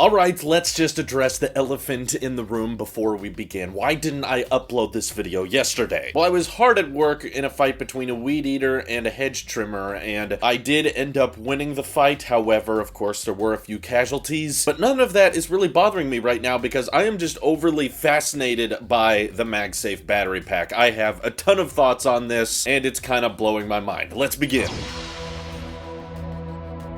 Alright, let's just address the elephant in the room before we begin. Why didn't I upload this video yesterday? Well, I was hard at work in a fight between a weed eater and a hedge trimmer, and I did end up winning the fight. However, of course, there were a few casualties, but none of that is really bothering me right now because I am just overly fascinated by the MagSafe battery pack. I have a ton of thoughts on this, and it's kind of blowing my mind. Let's begin.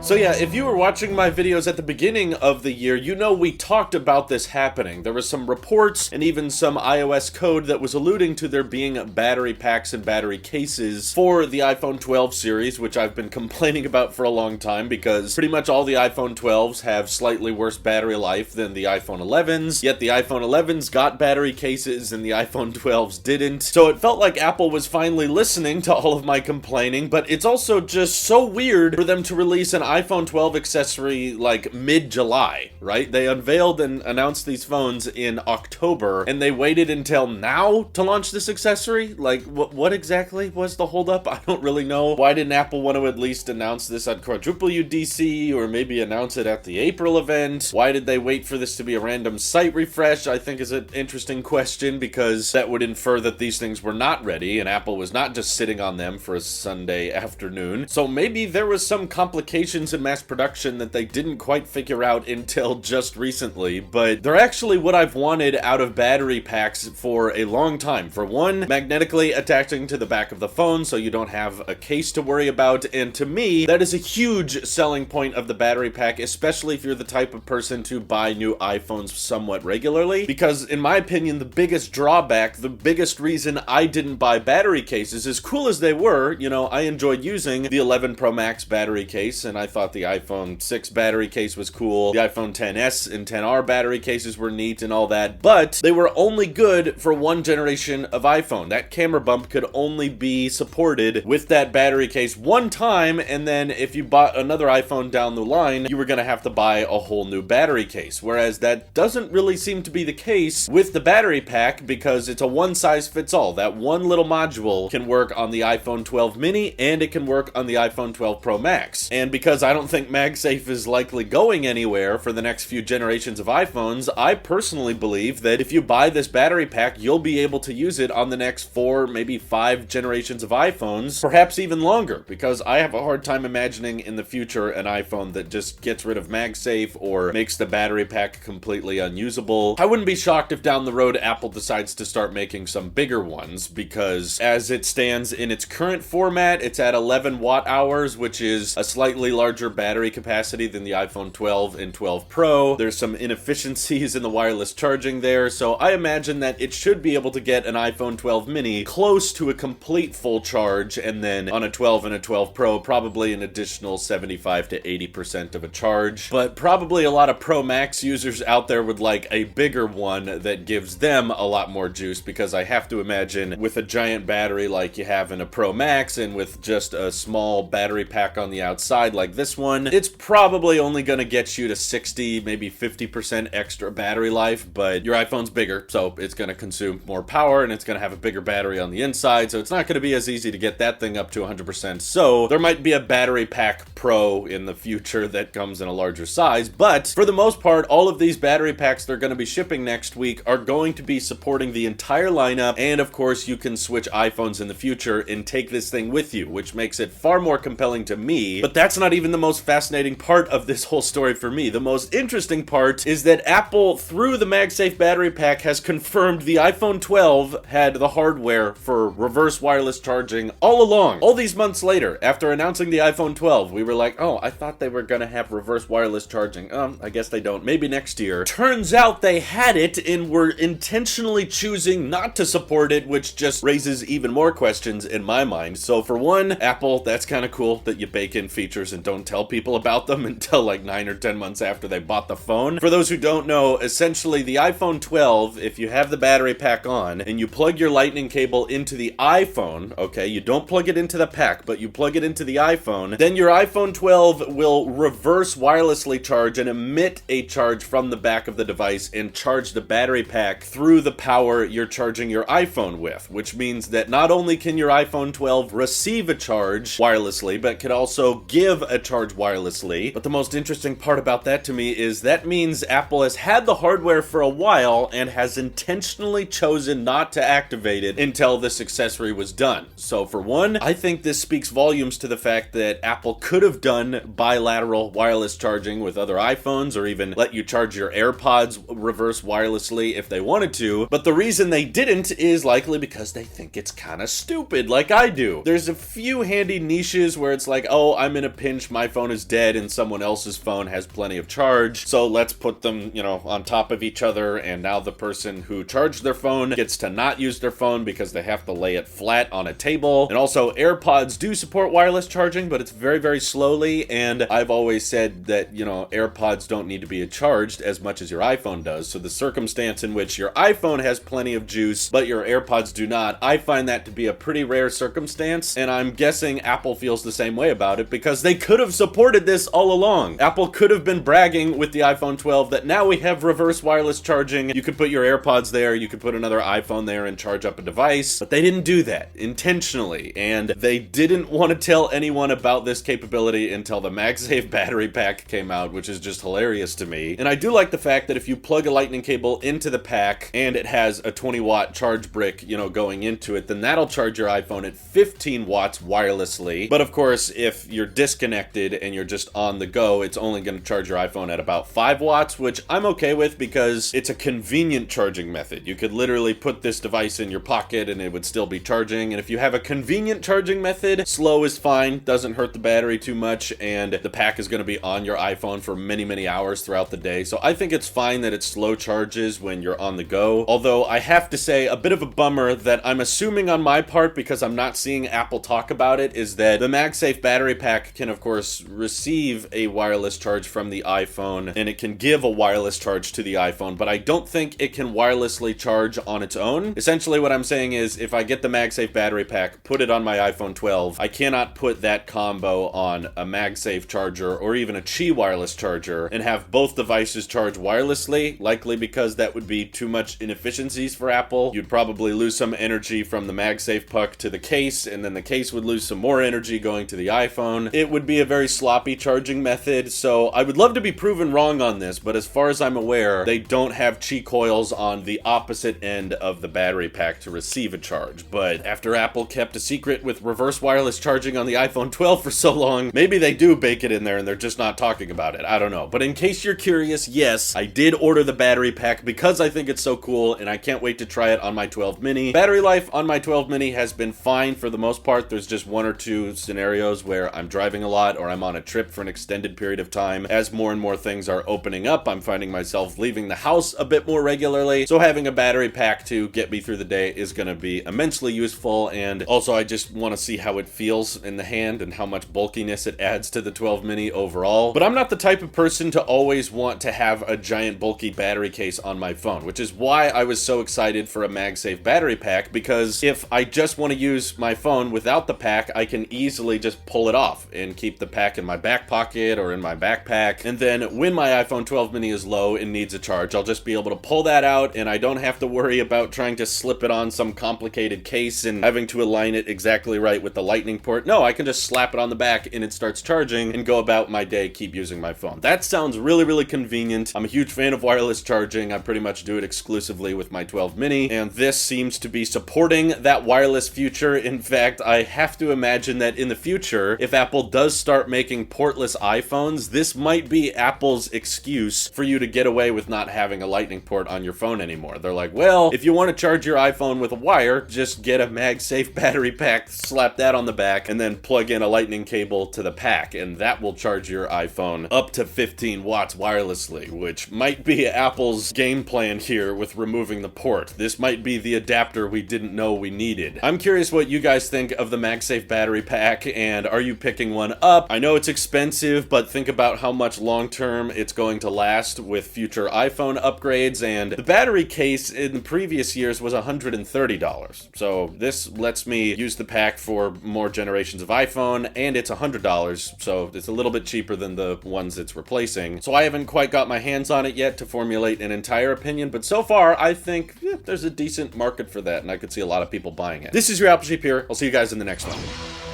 So yeah, if you were watching my videos at the beginning of the year, you know we talked about this happening. There was some reports and even some iOS code that was alluding to there being battery packs and battery cases for the iPhone 12 series, which I've been complaining about for a long time because pretty much all the iPhone 12s have slightly worse battery life than the iPhone 11s, yet the iPhone 11s got battery cases and the iPhone 12s didn't. So it felt like Apple was finally listening to all of my complaining, but it's also just so weird for them to release an iPhone 12 accessory like mid-July, right? They unveiled and announced these phones in October, and they waited until now to launch this accessory? Like, what exactly was the holdup? I don't really know. Why didn't Apple want to at least announce this at Quadruple UDC, or maybe announce it at the April event? Why did they wait for this to be a random site refresh? I think is an interesting question, because that would infer that these things were not ready, and Apple was not just sitting on them for a Sunday afternoon. So maybe there was some complications in mass production that they didn't quite figure out until just recently, but they're actually what I've wanted out of battery packs for a long time. For one, magnetically attaching to the back of the phone so you don't have a case to worry about, and to me, that is a huge selling point of the battery pack, especially if you're the type of person to buy new iPhones somewhat regularly, because in my opinion, the biggest drawback, the biggest reason I didn't buy battery cases, as cool as they were, you know, I enjoyed using the 11 Pro Max battery case, and I thought the iPhone 6 battery case was cool, the iPhone XS and XR battery cases were neat and all that, but they were only good for one generation of iPhone. That camera bump could only be supported with that battery case one time, and then if you bought another iPhone down the line, you were gonna have to buy a whole new battery case, whereas that doesn't really seem to be the case with the battery pack because it's a one-size-fits-all. That one little module can work on the iPhone 12 mini, and it can work on the iPhone 12 Pro Max, and because I don't think MagSafe is likely going anywhere for the next few generations of iPhones, I personally believe that if you buy this battery pack, you'll be able to use it on the next 4, maybe 5 generations of iPhones, perhaps even longer, because I have a hard time imagining in the future an iPhone that just gets rid of MagSafe or makes the battery pack completely unusable. I wouldn't be shocked if down the road Apple decides to start making some bigger ones, because as it stands in its current format, it's at 11 watt hours, which is a slightly larger battery capacity than the iPhone 12 and 12 Pro. There's some inefficiencies in the wireless charging there, so I imagine that it should be able to get an iPhone 12 mini close to a complete full charge, and then on a 12 and a 12 Pro, probably an additional 75 to 80% of a charge. But probably a lot of Pro Max users out there would like a bigger one that gives them a lot more juice, because I have to imagine with a giant battery like you have in a Pro Max and with just a small battery pack on the outside like this one, it's probably only going to get you to 60, maybe 50% extra battery life, but your iPhone's bigger, so it's going to consume more power, and it's going to have a bigger battery on the inside, so it's not going to be as easy to get that thing up to 100%. So there might be a battery pack Pro in the future that comes in a larger size, but for the most part, all of these battery packs they're going to be shipping next week are going to be supporting the entire lineup, and of course you can switch iPhones in the future and take this thing with you, which makes it far more compelling to me. But that's not even the most fascinating part of this whole story for me. The most interesting part is that Apple, through the MagSafe battery pack, has confirmed the iPhone 12 had the hardware for reverse wireless charging all along. All these months later, after announcing the iPhone 12, we were like, oh, I thought they were gonna have reverse wireless charging. I guess they don't. Maybe next year. Turns out they had it and were intentionally choosing not to support it, which just raises even more questions in my mind. So for one, Apple, that's kind of cool that you bake in features and don't tell people about them until like 9 or 10 months after they bought the phone. For those who don't know, essentially the iPhone 12, if you have the battery pack on and you plug your lightning cable into the iPhone, okay, you don't plug it into the pack, but you plug it into the iPhone, then your iPhone 12 will reverse wirelessly charge and emit a charge from the back of the device and charge the battery pack through the power you're charging your iPhone with, which means that not only can your iPhone 12 receive a charge wirelessly, but can also give a charge wirelessly. But the most interesting part about that to me is that means Apple has had the hardware for a while and has intentionally chosen not to activate it until this accessory was done. So for one, I think this speaks volumes to the fact that Apple could have done bilateral wireless charging with other iPhones, or even let you charge your AirPods reverse wirelessly if they wanted to. But the reason they didn't is likely because they think it's kind of stupid, like I do. There's a few handy niches where it's like, oh, I'm in a pinch, my phone is dead and someone else's phone has plenty of charge, so let's put them, on top of each other, and now the person who charged their phone gets to not use their phone because they have to lay it flat on a table. And also, AirPods do support wireless charging, but it's very, very slowly, and I've always said that, AirPods don't need to be charged as much as your iPhone does. So the circumstance in which your iPhone has plenty of juice, but your AirPods do not, I find that to be a pretty rare circumstance, and I'm guessing Apple feels the same way about it because they could have supported this all along. Apple could have been bragging with the iPhone 12 that now we have reverse wireless charging. You could put your AirPods there, you could put another iPhone there and charge up a device, but they didn't do that intentionally, and they didn't want to tell anyone about this capability until the MagSafe battery pack came out, which is just hilarious to me. And I do like the fact that if you plug a lightning cable into the pack and it has a 20-watt charge brick, going into it, then that'll charge your iPhone at 15 watts wirelessly. But of course, if you're disconnected and you're just on the go, it's only going to charge your iPhone at about 5 watts, which I'm okay with because it's a convenient charging method. You could literally put this device in your pocket and it would still be charging. And if you have a convenient charging method, slow is fine, doesn't hurt the battery too much, and the pack is going to be on your iPhone for many, many hours throughout the day. So I think it's fine that it slow charges when you're on the go. Although I have to say, a bit of a bummer that I'm assuming on my part, because I'm not seeing Apple talk about it, is that the MagSafe battery pack can of course receive a wireless charge from the iPhone, and it can give a wireless charge to the iPhone, but I don't think it can wirelessly charge on its own. Essentially what I'm saying is, if I get the MagSafe battery pack, put it on my iPhone 12, I cannot put that combo on a MagSafe charger or even a Qi wireless charger and have both devices charge wirelessly, likely because that would be too much inefficiencies for Apple. You'd probably lose some energy from the MagSafe puck to the case, and then the case would lose some more energy going to the iPhone. It would be a very sloppy charging method, so I would love to be proven wrong on this, but as far as I'm aware, they don't have Qi coils on the opposite end of the battery pack to receive a charge. But after Apple kept a secret with reverse wireless charging on the iPhone 12 for so long, maybe they do bake it in there and they're just not talking about it. I don't know. But in case you're curious, yes, I did order the battery pack because I think it's so cool and I can't wait to try it on my 12 mini. Battery life on my 12 mini has been fine for the most part. There's just one or two scenarios where I'm driving a lot or I'm on a trip for an extended period of time. As more and more things are opening up, I'm finding myself leaving the house a bit more regularly. So having a battery pack to get me through the day is going to be immensely useful. And also I just want to see how it feels in the hand and how much bulkiness it adds to the 12 mini overall. But I'm not the type of person to always want to have a giant bulky battery case on my phone, which is why I was so excited for a MagSafe battery pack, because if I just want to use my phone without the pack, I can easily just pull it off and keep the pack in my back pocket or in my backpack. And then when my iPhone 12 mini is low and needs a charge, I'll just be able to pull that out and I don't have to worry about trying to slip it on some complicated case and having to align it exactly right with the lightning port. No, I can just slap it on the back and it starts charging and go about my day, keep using my phone. That sounds really, really convenient. I'm a huge fan of wireless charging. I pretty much do it exclusively with my 12 mini, and this seems to be supporting that wireless future. In fact, I have to imagine that in the future, if Apple does start making portless iPhones, this might be Apple's excuse for you to get away with not having a lightning port on your phone anymore. They're like, well, if you want to charge your iPhone with a wire, just get a MagSafe battery pack, slap that on the back, and then plug in a lightning cable to the pack, and that will charge your iPhone up to 15 watts wirelessly, which might be Apple's game plan here with removing the port. This might be the adapter we didn't know we needed. I'm curious what you guys think of the MagSafe battery pack, and are you picking one up? I know it's expensive, but think about how much long-term it's going to last with future iPhone upgrades, and the battery case in the previous years was $130. So this lets me use the pack for more generations of iPhone, and it's $100, so it's a little bit cheaper than the ones it's replacing. So I haven't quite got my hands on it yet to formulate an entire opinion, but so far I think there's a decent market for that, and I could see a lot of people buying it. This is your Apple Sheep here. I'll see you guys in the next one.